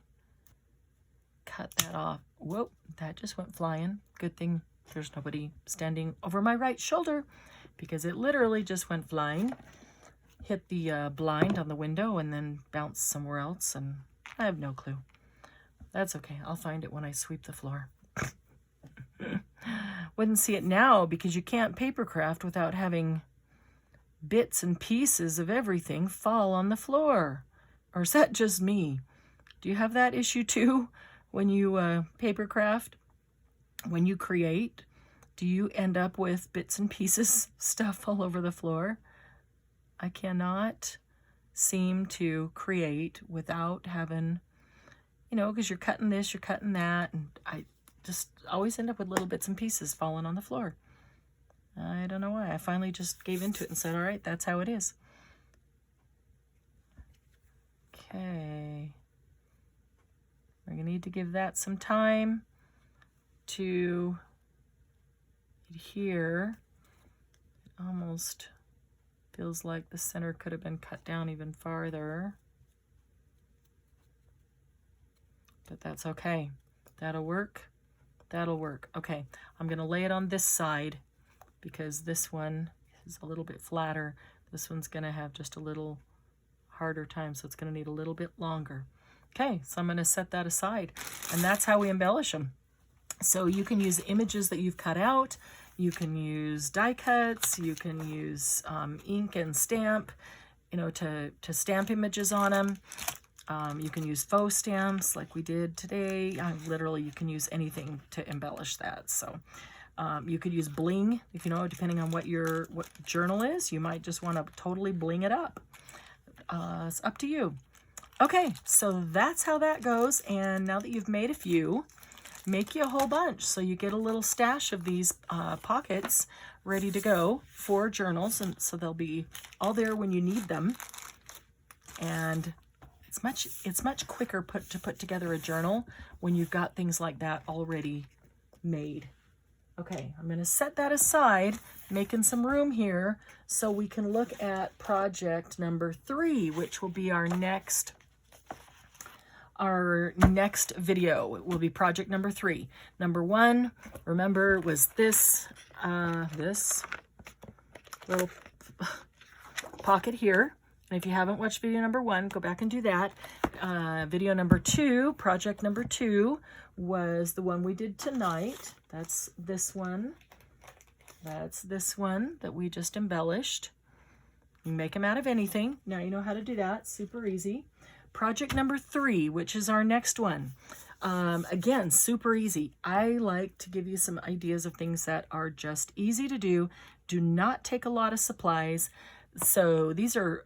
cut that off. Whoop, that just went flying. Good thing there's nobody standing over my right shoulder because it literally just went flying. Hit the blind on the window and then bounced somewhere else, and I have no clue. That's okay. I'll find it when I sweep the floor. Wouldn't see it now because you can't paper craft without having bits and pieces of everything fall on the floor. Or is that just me? Do you have that issue too when you paper craft? When you create, do you end up with bits and pieces stuff all over the floor? I cannot seem to create without having, you know, because you're cutting this, you're cutting that, and I just always end up with little bits and pieces falling on the floor. I don't know why. I finally just gave into it and said, all right, that's how it is. Okay. We're going to need to give that some time to adhere. It almost feels like the center could have been cut down even farther. But that's okay. That'll work. That'll work. Okay, I'm going to lay it on this side because this one is a little bit flatter. This one's going to have just a little harder time, so it's going to need a little bit longer. Okay, so I'm going to set that aside, and that's how we embellish them. So you can use images that you've cut out, you can use die cuts, you can use ink and stamp, you know, to stamp images on them. You can use faux stamps like we did today. Literally, you can use anything to embellish that. So you could use bling, if you know, depending on what your journal is. You might just want to totally bling it up. It's up to you. Okay, so that's how that goes. And now that you've made a few, make you a whole bunch so you get a little stash of these pockets ready to go for journals, and so they'll be all there when you need them. And it's much quicker to put together a journal when you've got things like that already made. Okay, I'm going to set that aside, making some room here so we can look at project number 3, which will be our next video. It will be project number 3. Number 1, remember, was this this little pocket here. And if you haven't watched video number 1, go back and do that. Video number 2, project number 2, was the one we did tonight. That's this one. That's this one that we just embellished. You make them out of anything. Now you know how to do that. Super easy. Project number 3, which is our next one. Again, super easy. I like to give you some ideas of things that are just easy to do. Do not take a lot of supplies. So these are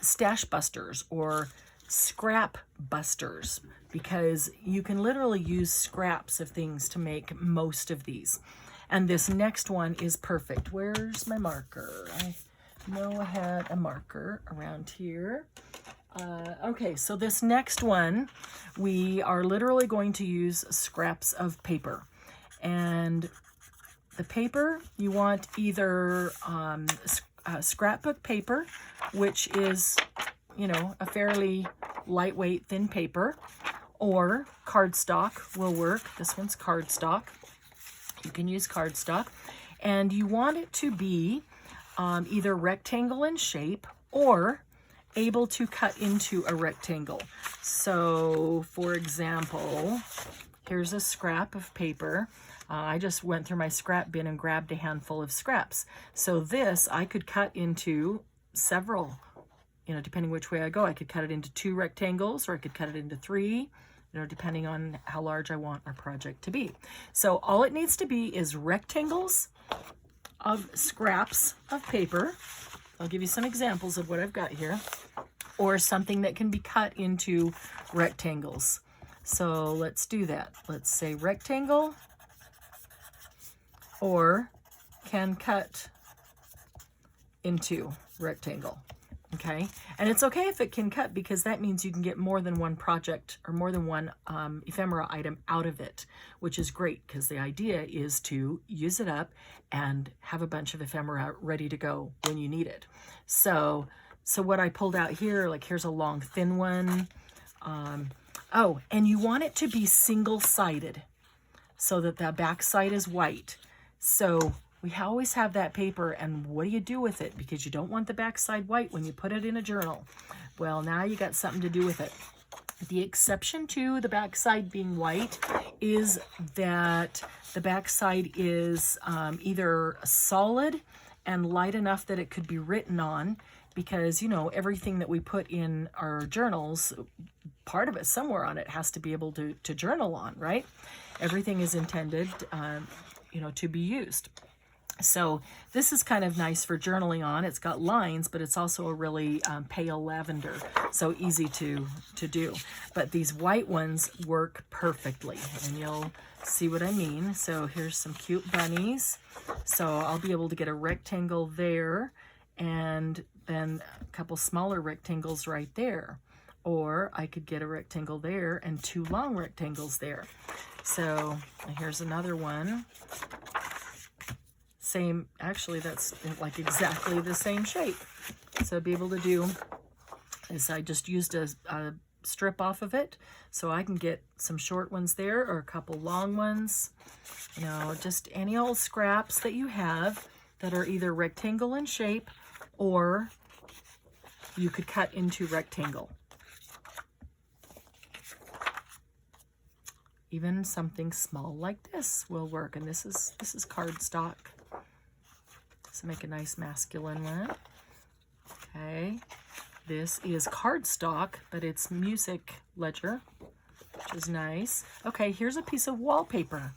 stash busters or scrap busters, because you can literally use scraps of things to make most of these. And this next one is perfect. Where's my marker? I know I had a marker around here. Okay, so this next one, we are literally going to use scraps of paper. And the paper, you want either scrapbook paper, which is, you know, a fairly lightweight, thin paper, or cardstock will work. This one's cardstock. You can use cardstock. And you want it to be either rectangle in shape or able to cut into a rectangle. So, for example, here's a scrap of paper. I just went through my scrap bin and grabbed a handful of scraps. So this I could cut into several, you know, depending which way I go. I could cut it into 2 rectangles, or I could cut it into 3, you know, depending on how large I want our project to be. So all it needs to be is rectangles of scraps of paper. I'll give you some examples of what I've got here, or something that can be cut into rectangles. So let's do that. Let's say rectangle, or can cut into rectangle. Okay, and it's okay if it can cut, because that means you can get more than one project or more than one ephemera item out of it, which is great, because the idea is to use it up and have a bunch of ephemera ready to go when you need it. So what I pulled out here, like here's a long thin one. Oh, and you want it to be single-sided so that the back side is white. So we always have that paper, and what do you do with it? Because you don't want the back side white when you put it in a journal. Well, now you got something to do with it. The exception to the back side being white is that the back side is either solid and light enough that it could be written on, because, you know, everything that we put in our journals, part of it somewhere on it has to be able to journal on, right? Everything is intended, you know, to be used. So this is kind of nice for journaling on. It's got lines, but it's also a really pale lavender, so easy to do. But these white ones work perfectly, and you'll see what I mean. So here's some cute bunnies. So I'll be able to get a rectangle there, and then a couple smaller rectangles right there. Or I could get a rectangle there and 2 long rectangles there. So here's another one. Same, actually that's like exactly the same shape. So I'd be able to do is I just used a strip off of it, so I can get some short ones there or a couple long ones. You know, just any old scraps that you have that are either rectangle in shape, or you could cut into rectangle. Even something small like this will work, and this is cardstock. So make a nice masculine one. Okay, this is cardstock, but it's music ledger, which is nice. Okay, here's a piece of wallpaper,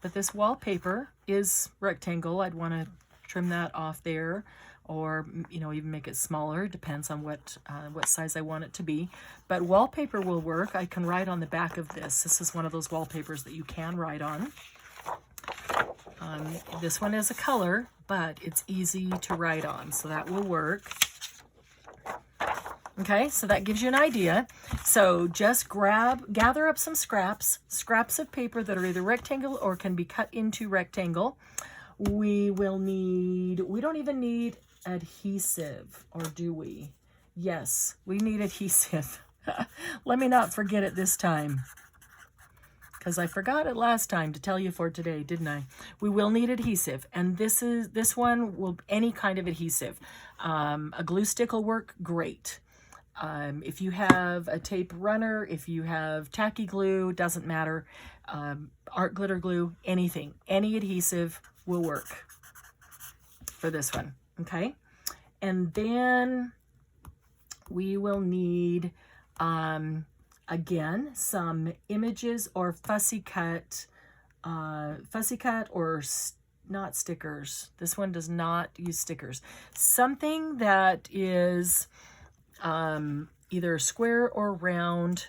but this wallpaper is rectangle. I'd want to trim that off there, or, you know, even make it smaller. Depends on what size I want it to be. But wallpaper will work. I can write on the back of this. This is one of those wallpapers that you can write on. This one is a color, but it's easy to write on, so that will work. Okay, so that gives you an idea. So just gather up some scraps of paper that are either rectangle or can be cut into rectangle. We don't even need adhesive, or do we? Yes, we need adhesive. Let me not forget it this time, because I forgot it last time to tell you for today, didn't I? We will need adhesive, and this one will any kind of adhesive. A glue stick will work great. If you have a tape runner, if you have tacky glue, doesn't matter. Art glitter glue, anything, any adhesive will work for this one. Okay, and then we will need again some images or fussy cut or not stickers. This one does not use stickers. Something that is either square or round,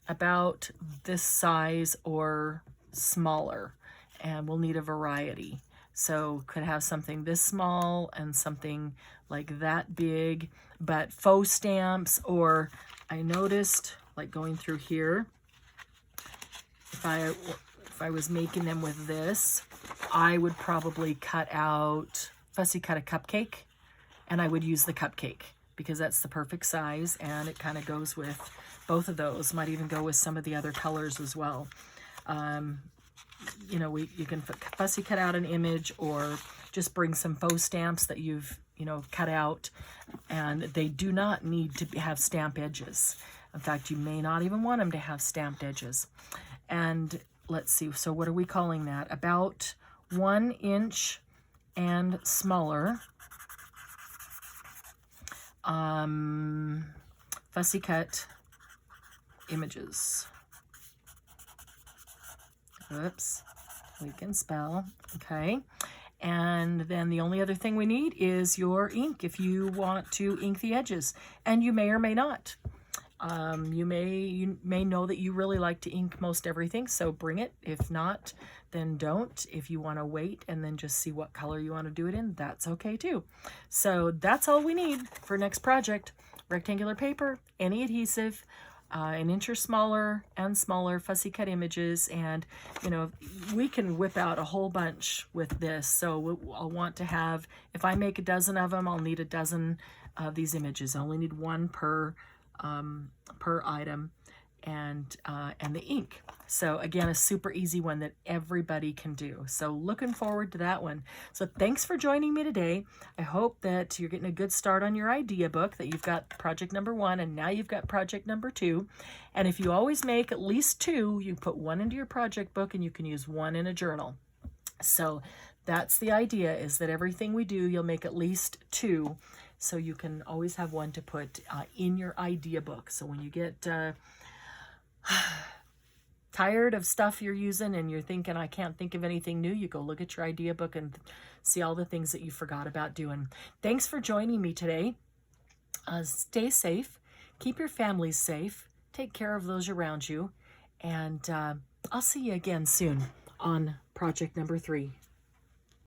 about this size or smaller, and we'll need a variety. So could have something this small and something like that big, but faux stamps, or I noticed, like going through here, if I was making them with this, I would probably fussy cut a cupcake, and I would use the cupcake because that's the perfect size, and it kind of goes with both of those. Might even go with some of the other colors as well. You know, you can fussy cut out an image, or just bring some faux stamps that you've, cut out, and they do not need to have stamp edges. In fact, you may not even want them to have stamped edges. And let's see, so what are we calling that? About 1 inch and smaller. Fussy cut images. Oops, we can spell. Okay, and then the only other thing we need is your ink if you want to ink the edges, and you may or may not. You may know that you really like to ink most everything, so bring it. If not, then don't. If you want to wait and then just see what color you want to do it in, that's okay too. So that's all we need for next project. Rectangular paper, any adhesive, an inch or smaller and smaller fussy cut images, and we can whip out a whole bunch with this. So I'll want to have, if I make a dozen of them, I'll need a dozen of these images. I only need one per item, and the ink. So again, a super easy one that everybody can do. So looking forward to that one. So thanks for joining me today. I hope that you're getting a good start on your idea book, that you've got project number 1 and now you've got project number 2. And if you always make at least 2, you put 1 into your project book and you can use 1 in a journal. So that's the idea, is that everything we do, you'll make at least 2. So you can always have 1 to put in your idea book. So when you get tired of stuff you're using and you're thinking, I can't think of anything new, you go look at your idea book and see all the things that you forgot about doing. Thanks for joining me today. Stay safe. Keep your families safe. Take care of those around you. And I'll see you again soon on project number 3.